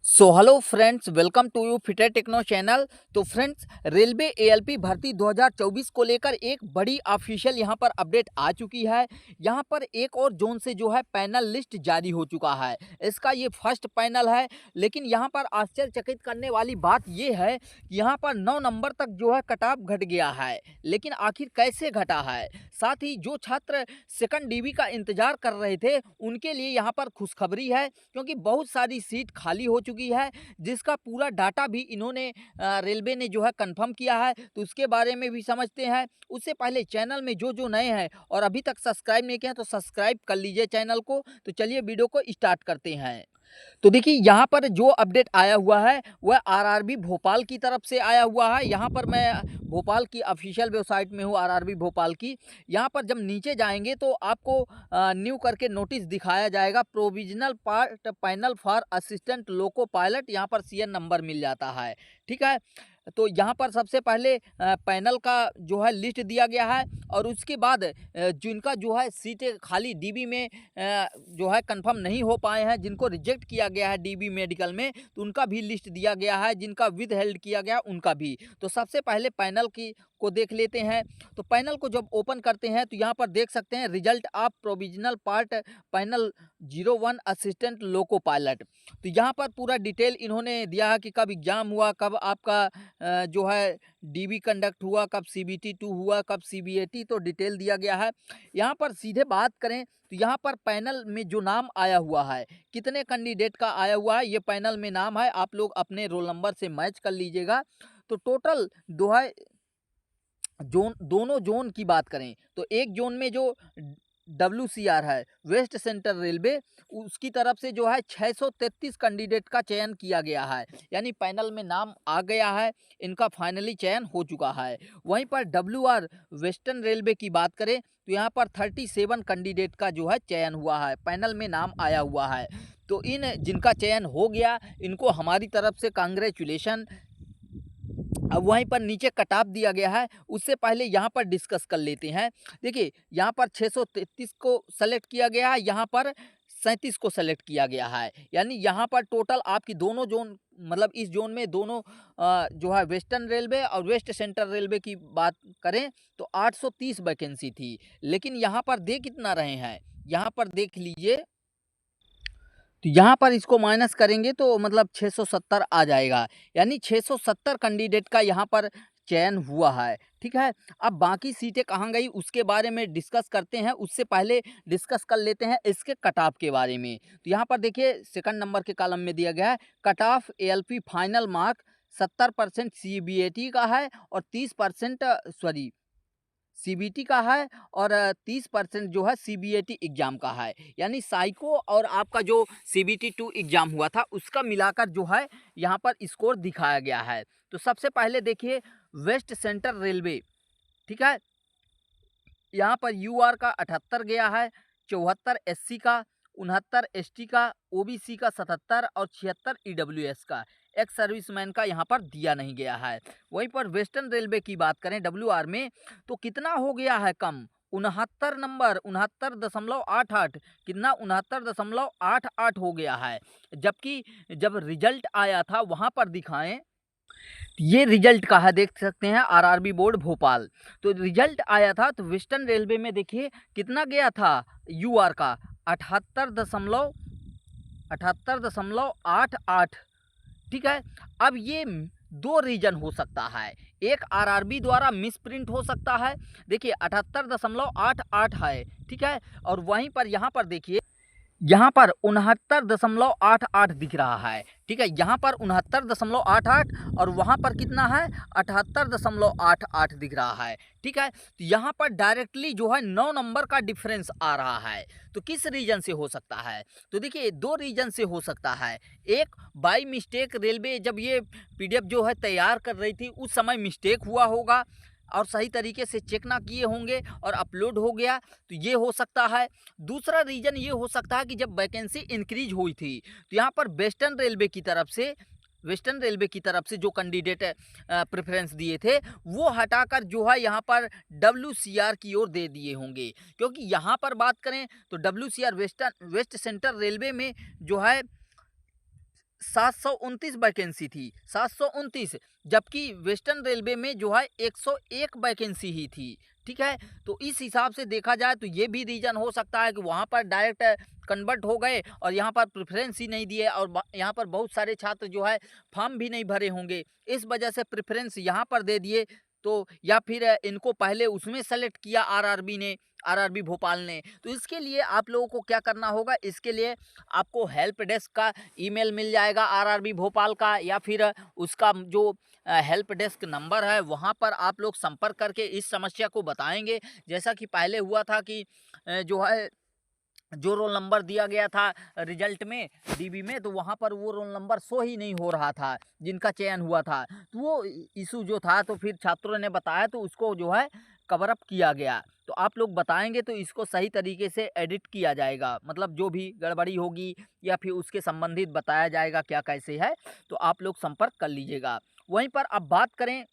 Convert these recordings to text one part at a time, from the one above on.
So hello friends, welcome to you fitter techno channel. तो friends, railway ALP भर्ती 2024 को लेकर एक बड़ी ऑफिशियल यहां पर अपडेट आ चुकी है। यहां पर एक और जोन से जो है पैनल लिस्ट जारी हो चुका है। इसका ये फर्स्ट पैनल है, लेकिन यहां पर आश्चर्यचकित करने वाली बात ये है कि यहां पर 9 नंबर तक जो है कट ऑफ घट गया है। लेकिन आखिर कैसे घटा है? साथ ही जो छात्र सेकंड डीबी का इंतजार कर रहे थे उनके लिए यहाँ पर खुशखबरी है, क्योंकि बहुत सारी सीट खाली हो चुकी है, जिसका पूरा डाटा भी इन्होंने रेलवे ने जो है कंफर्म किया है। तो उसके बारे में भी समझते हैं। उससे पहले चैनल में जो जो नए हैं और अभी तक सब्सक्राइब नहीं किए हैं तो सब्सक्राइब कर लीजिए चैनल को। तो चलिए वीडियो को स्टार्ट करते हैं। तो देखिए, यहाँ पर जो अपडेट आया हुआ है वह आरआरबी भोपाल की तरफ से आया हुआ है। यहाँ पर मैं भोपाल की ऑफिशियल वेबसाइट में हूँ, आरआरबी भोपाल की। यहाँ पर जब नीचे जाएंगे तो आपको न्यू करके नोटिस दिखाया जाएगा, provisional part panel for assistant loco pilot. यहाँ पर सीएन नंबर मिल जाता है। ठीक है। तो यहाँ पर सबसे पहले पैनल का जो है लिस्ट दिया गया है, और उसके बाद जिनका जो है सीटें खाली डीबी में जो है कंफर्म नहीं हो पाए हैं, जिनको रिजेक्ट किया गया है डीबी मेडिकल में, तो उनका भी लिस्ट दिया गया है। जिनका विद हेल्ड किया गया उनका भी। तो सबसे पहले पैनल की को देख लेते हैं। तो पैनल को जब ओपन करते हैं तो यहाँ पर देख सकते हैं result of provisional part panel 01 assistant loco pilot. तो यहाँ पर पूरा डिटेल इन्होंने दिया है कि कब एग्ज़ाम हुआ, कब आपका जो है डीबी कंडक्ट हुआ, कब सीबीटी 2 हुआ, कब सीबीएटी, तो डिटेल दिया गया है। यहाँ पर सीधे बात करें तो यहाँ पर पैनल में जो नाम आया हुआ है, कितने कैंडिडेट का आया हुआ है, ये पैनल में नाम है। आप लोग अपने रोल नंबर से मैच कर लीजिएगा। तो टोटल दो है जोन, दोनों जोन की बात करें तो एक जोन में जो WCR है, वेस्ट सेंट्रल रेलवे, उसकी तरफ से जो है 633 कैंडिडेट का चयन किया गया है। यानी पैनल में नाम आ गया है, इनका फाइनली चयन हो चुका है। वहीं पर WR वेस्टर्न रेलवे की बात करें तो यहाँ पर 37 कैंडिडेट का जो है चयन हुआ है, पैनल में नाम आया हुआ है। तो इन जिनका चयन हो गया, इनको हमारी तरफ से कांग्रेचुलेशन। अब वहीं पर नीचे कट ऑफ दिया गया है, उससे पहले यहाँ पर डिस्कस कर लेते हैं। देखिए, यहाँ पर 633 को सेलेक्ट किया गया है, यहाँ पर 37 को सेलेक्ट किया गया है। यानी यहाँ पर टोटल आपकी दोनों जोन, मतलब इस जोन में दोनों जो है वेस्टर्न रेलवे और वेस्ट सेंट्रल रेलवे की बात करें तो 830 वैकेंसी थी। लेकिन यहाँ पर दे कितना रहे हैं, यहाँ पर देख लीजिए। तो यहाँ पर इसको माइनस करेंगे तो मतलब 670 आ जाएगा। यानी 670 कैंडिडेट का यहाँ पर चयन हुआ है। ठीक है। अब बाकी सीटें कहाँ गई उसके बारे में डिस्कस करते हैं। उससे पहले डिस्कस कर लेते हैं इसके कट ऑफ के बारे में। तो यहाँ पर देखिए, सेकंड नंबर के कॉलम में दिया गया है cut off ALP final mark 70% CBAT का है और 30% सॉरी सीबीटी का है, और 30% जो है सीबीएटी एग्जाम का है। यानी साइको और आपका जो सीबीटी 2 एग्जाम हुआ था उसका मिलाकर जो है यहाँ पर स्कोर दिखाया गया है। तो सबसे पहले देखिए, वेस्ट सेंट्रल रेलवे। ठीक है। यहाँ पर यूआर का 78 गया है, 74 एससी का, 69 एसटी का, ओबीसी का 77 और 76 ईडब्ल्यूएस का। एक्स सर्विसमैन का यहाँ पर दिया नहीं गया है। वहीं पर वेस्टर्न रेलवे की बात करें डब्ल्यूआर में तो कितना हो गया है कम, 69 नंबर, 69.88। कितना, 69.88 हो गया है। जबकि जब रिजल्ट आया था वहाँ पर दिखाएं, ये रिजल्ट का है, देख सकते हैं आरआरबी बोर्ड भोपाल। तो रिजल्ट आया था तो वेस्टर्न रेलवे में देखिए कितना गया था यूआर का, 78.88। ठीक है। अब ये दो रीजन हो सकता है, एक आरआरबी द्वारा मिस प्रिंट हो सकता है। देखिए 78.88 है। ठीक है। और वहीं पर यहाँ पर देखिए, यहाँ पर 69.88 दिख रहा है। ठीक है। यहाँ पर 69.88 और वहाँ पर कितना है, 78.88 दिख रहा है। ठीक है। तो यहाँ पर डायरेक्टली जो है 9 नंबर का डिफरेंस आ रहा है। तो किस रीजन से हो सकता है? तो देखिए, दो रीजन से हो सकता है। एक, बाय मिस्टेक रेलवे जब ये पीडीएफ जो है तैयार कर रही थी उस समय मिस्टेक हुआ होगा और सही तरीके से चेक ना किए होंगे और अपलोड हो गया, तो ये हो सकता है। दूसरा रीज़न ये हो सकता है कि जब वैकेंसी इंक्रीज हुई थी तो यहाँ पर वेस्टर्न रेलवे की तरफ से जो कैंडिडेट प्रेफरेंस दिए थे वो हटाकर जो है यहाँ पर WCR की ओर दे दिए होंगे। क्योंकि यहाँ पर बात करें तो WCR वेस्ट सेंट्रल रेलवे में जो है 729 वैकेंसी थी, 729, जबकि वेस्टर्न रेलवे में जो है 101 वैकेंसी ही थी। ठीक है, तो इस हिसाब से देखा जाए तो ये भी रीज़न हो सकता है कि वहाँ पर डायरेक्ट कन्वर्ट हो गए और यहाँ पर प्रेफरेंस ही नहीं दिए, और यहाँ पर बहुत सारे छात्र जो है फॉर्म भी नहीं भरे होंगे, इस वजह से प्रेफरेंस यहाँ पर दे दिए। तो या फिर इनको पहले उसमें सेलेक्ट किया आरआरबी ने, आरआरबी भोपाल ने। तो इसके लिए आप लोगों को क्या करना होगा, इसके लिए आपको हेल्प डेस्क का ईमेल मिल जाएगा आरआरबी भोपाल का, या फिर उसका जो हेल्प डेस्क नंबर है वहाँ पर आप लोग संपर्क करके इस समस्या को बताएंगे। जैसा कि पहले हुआ था कि जो है जो रोल नंबर दिया गया था रिजल्ट में डीबी में, तो वहाँ पर वो रोल नंबर शो ही नहीं हो रहा था जिनका चयन हुआ था। तो वो इशू जो था, तो फिर छात्रों ने बताया तो उसको जो है कवर अप किया गया। तो आप लोग बताएंगे तो इसको सही तरीके से एडिट किया जाएगा, मतलब जो भी गड़बड़ी होगी या फिर उसके संबंधित बताया जाएगा क्या कैसे है, तो आप लोग संपर्क कर लीजिएगा। वहीं पर अब बात करें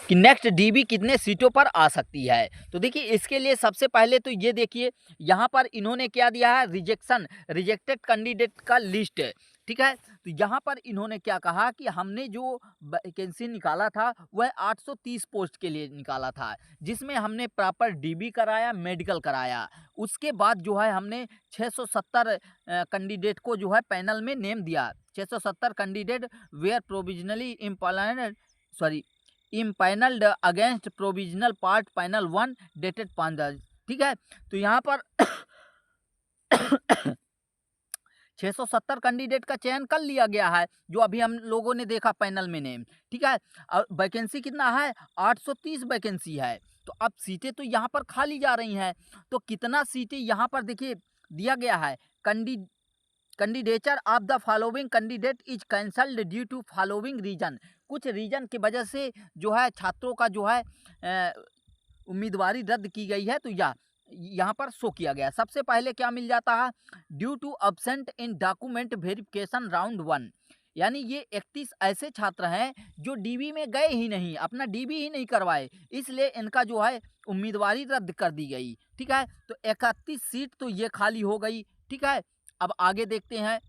कि नेक्स्ट डीबी कितने सीटों पर आ सकती है, तो देखिए इसके लिए सबसे पहले तो ये देखिए यहाँ पर इन्होंने क्या दिया है, रिजेक्टेड कैंडिडेट का लिस्ट है। ठीक है, तो यहाँ पर इन्होंने क्या कहा कि हमने जो वैकेंसी निकाला था वह 830 पोस्ट के लिए निकाला था, जिसमें हमने प्रॉपर डीबी कराया, मेडिकल कराया। उसके बाद जो है हमने 670 कैंडिडेट को जो है पैनल में नेम दिया। 670 candidate were provisionally empanelled against provisional part panel 1 dated 5। ठीक है, तो यहाँ पर 670 कैंडिडेट का चयन कर लिया गया है, जो अभी हम लोगों ने देखा पैनल में नेम। ठीक है, और वैकेंसी कितना है, 830 वैकेंसी है। तो अब सीटें तो यहाँ पर खाली जा रही हैं, तो कितना सीटें यहाँ पर देखिए दिया गया है, candidature of the following candidate is cancelled due to following reason. कुछ रीजन की वजह से जो है छात्रों का जो है उम्मीदवारी रद्द की गई है, तो यहाँ पर शो किया गया। सबसे पहले क्या मिल जाता है, due to absent in document verification round 1, यानी ये 31 ऐसे छात्र हैं जो डीबी में गए ही नहीं, अपना डीबी ही नहीं करवाए, इसलिए इनका जो है उम्मीदवारी रद्द कर दी गई। ठीक है, तो 31 सीट तो ये खाली हो गई। ठीक है, अब आगे देखते हैं,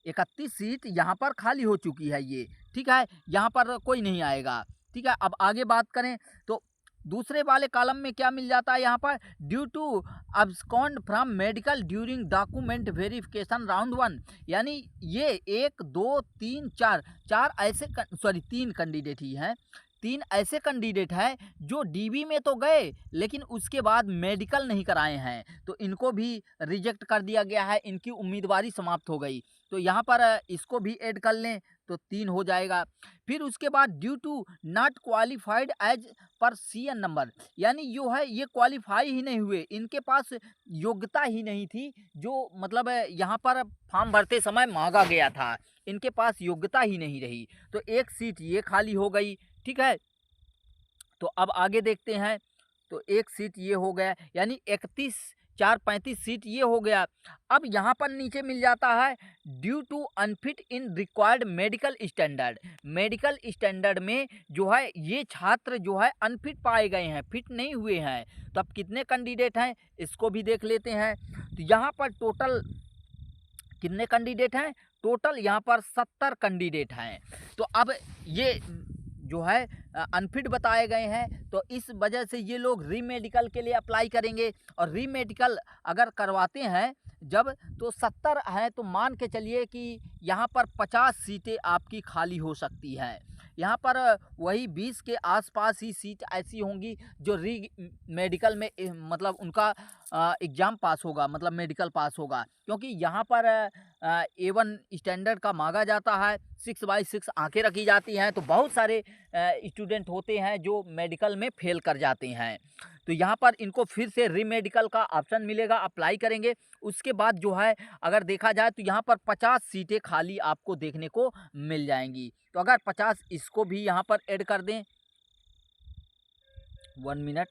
31 सीट यहाँ पर खाली हो चुकी है ये। ठीक है, यहाँ पर कोई नहीं आएगा। ठीक है, अब आगे बात करें तो दूसरे वाले कॉलम में क्या मिल जाता है, यहाँ पर due to abscond from medical during document verification round 1, यानी ये 1 2 3 4 ऐसे 3 कैंडिडेट ही हैं, 3 ऐसे कैंडिडेट हैं जो डीबी में तो गए लेकिन उसके बाद मेडिकल नहीं कराए हैं, तो इनको भी रिजेक्ट कर दिया गया है, इनकी उम्मीदवारी समाप्त हो गई। तो यहाँ पर इसको भी ऐड कर लें तो 3 हो जाएगा। फिर उसके बाद due to not qualified as पर सीएन नंबर, यानी जो है ये क्वालिफाई ही नहीं हुए, इनके पास योग्यता ही नहीं थी, जो मतलब यहाँ पर फॉर्म भरते समय मांगा गया था, इनके पास योग्यता ही नहीं रही, तो 1 सीट ये खाली हो गई। ठीक है, तो अब आगे देखते हैं, तो 1 सीट ये हो गया, यानी 31 4 35 सीट ये हो गया। अब यहाँ पर नीचे मिल जाता है due to unfit in required medical standard. Medical standard में जो है ये छात्र जो है अनफिट पाए गए हैं, फिट नहीं हुए हैं। तो अब कितने कैंडिडेट हैं इसको भी देख लेते हैं। तो यहाँ पर टोटल कितने कैंडिडेट हैं, टोटल यहाँ पर 70 कैंडिडेट हैं। तो अब ये जो है अनफिट बताए गए हैं, तो इस वजह से ये लोग री मेडिकल के लिए अप्लाई करेंगे, और री मेडिकल अगर करवाते हैं जब, तो 70 हैं, तो मान के चलिए कि यहाँ पर 50 सीटें आपकी खाली हो सकती हैं। यहाँ पर वही 20 के आसपास ही सीट ऐसी होंगी जो री मेडिकल में मतलब उनका एग्ज़ाम पास होगा, मतलब मेडिकल पास होगा, क्योंकि यहाँ पर A1 स्टैंडर्ड का मांगा जाता है, 6/6 आंखें रखी जाती हैं, तो बहुत सारे स्टूडेंट होते हैं जो मेडिकल में फेल कर जाते हैं। तो यहाँ पर इनको फिर से री मेडिकल का ऑप्शन मिलेगा, अप्लाई करेंगे। उसके बाद जो है अगर देखा जाए तो यहाँ पर 50 सीटें खाली आपको देखने को मिल जाएंगी। तो अगर 50 इसको भी यहाँ पर ऐड कर दें, 1 मिनट,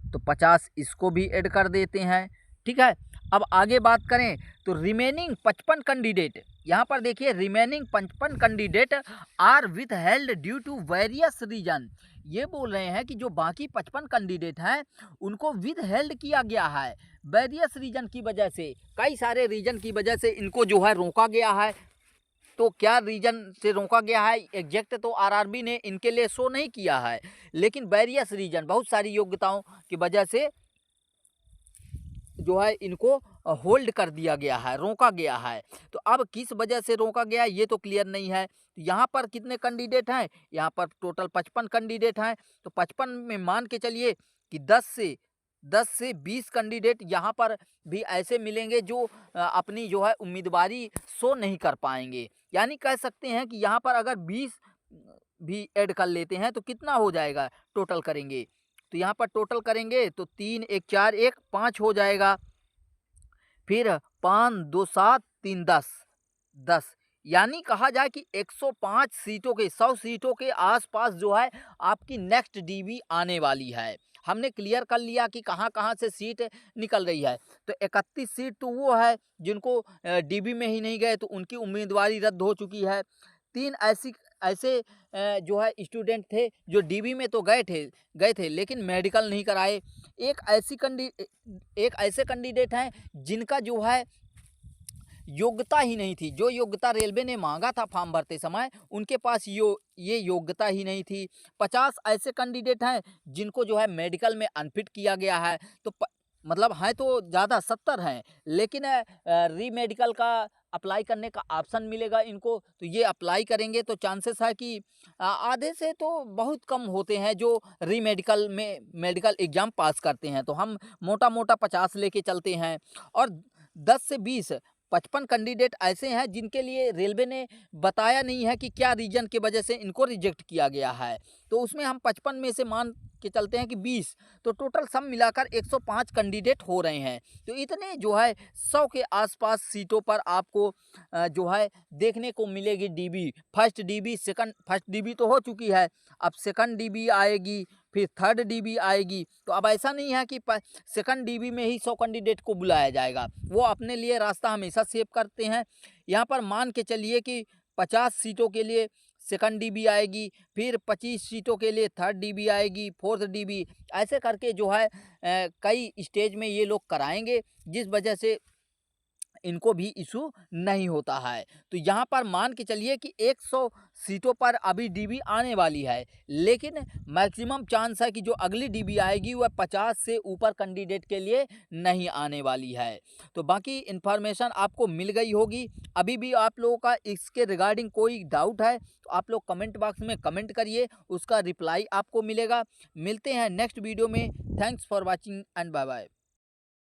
तो 50 इसको भी ऐड कर देते हैं। ठीक है, अब आगे बात करें तो रिमेनिंग 55 कैंडिडेट, यहाँ पर देखिए remaining 55 candidate are withheld due to various reason. ये बोल रहे हैं कि जो बाकी 55 कैंडिडेट हैं उनको विद हेल्ड किया गया है, वेरियस रीजन की वजह से, कई सारे रीजन की वजह से इनको जो है रोका गया है। तो क्या रीजन से रोका गया है एग्जैक्ट तो आरआरबी ने इनके लिए शो नहीं किया है, लेकिन वेरियस रीजन, बहुत सारी योग्यताओं की वजह से जो है इनको होल्ड कर दिया गया है, रोका गया है। तो अब किस वजह से रोका गया है ये तो क्लियर नहीं है। तो यहाँ पर कितने कैंडिडेट हैं, यहाँ पर टोटल 55 कैंडिडेट हैं। तो 55 में मान के चलिए कि 10 से 20 कैंडिडेट यहाँ पर भी ऐसे मिलेंगे जो अपनी जो है उम्मीदवारी शो नहीं कर पाएंगे। यानी कह सकते हैं कि यहाँ पर अगर 20 भी ऐड कर लेते हैं तो कितना हो जाएगा, टोटल करेंगे तो यहाँ पर टोटल करेंगे तो 3 1 4 1 5 हो जाएगा, फिर 5 2 7 3 10, यानी कहा जाए कि 105 सीटों के 100 सीटों के आसपास जो है आपकी नेक्स्ट डीबी आने वाली है। हमने क्लियर कर लिया कि कहाँ कहाँ से सीट निकल रही है। तो 31 सीट तो वो है जिनको डीबी में ही नहीं गए तो उनकी उम्मीदवारी रद्द हो चुकी है। 3 ऐसे जो है स्टूडेंट थे जो डीबी में तो गए थे लेकिन मेडिकल नहीं कराए। एक ऐसे कैंडिडेट हैं जिनका जो है योग्यता ही नहीं थी, जो योग्यता रेलवे ने मांगा था फॉर्म भरते समय उनके पास ये योग्यता ही नहीं थी। 50 ऐसे कैंडिडेट हैं जिनको जो है मेडिकल में अनफिट किया गया है। तो मतलब हैं तो ज़्यादा 70 हैं, लेकिन री मेडिकल का अप्लाई करने का ऑप्शन मिलेगा इनको। तो ये अप्लाई करेंगे तो चांसेस है कि आधे से तो बहुत कम होते हैं जो री मेडिकल में मेडिकल एग्ज़ाम पास करते हैं। तो हम मोटा 50 लेके चलते हैं। और 10 से 20 55 कैंडिडेट ऐसे हैं जिनके लिए रेलवे ने बताया नहीं है कि क्या रीजन की वजह से इनको रिजेक्ट किया गया है। तो उसमें हम 55 में से मान के चलते हैं कि 20, तो टोटल सब मिलाकर 105 कैंडिडेट हो रहे हैं। तो इतने जो है 100 के आसपास सीटों पर आपको जो है देखने को मिलेगी डीबी। फर्स्ट डीबी तो हो चुकी है, अब सेकंड डीबी आएगी, फिर थर्ड डीबी आएगी। तो अब ऐसा नहीं है कि सेकंड डीबी में ही 100 कैंडिडेट को बुलाया जाएगा, वो अपने लिए रास्ता हमेशा सेव करते हैं। यहाँ पर मान के चलिए कि 50 सीटों के लिए सेकंड डीबी आएगी, फिर 25 सीटों के लिए थर्ड डीबी आएगी, फोर्थ डीबी, ऐसे करके जो है कई स्टेज में ये लोग कराएंगे, जिस वजह से इनको भी इशू नहीं होता है। तो यहाँ पर मान के चलिए कि 100 सीटों पर अभी डीबी आने वाली है, लेकिन मैक्सिमम चांस है कि जो अगली डीबी आएगी वह 50 से ऊपर कैंडिडेट के लिए नहीं आने वाली है। तो बाकी इन्फॉर्मेशन आपको मिल गई होगी। अभी भी आप लोगों का इसके रिगार्डिंग कोई डाउट है तो आप लोग कमेंट बॉक्स में कमेंट करिए, उसका रिप्लाई आपको मिलेगा। मिलते हैं नेक्स्ट वीडियो में। Thanks for watching and bye bye.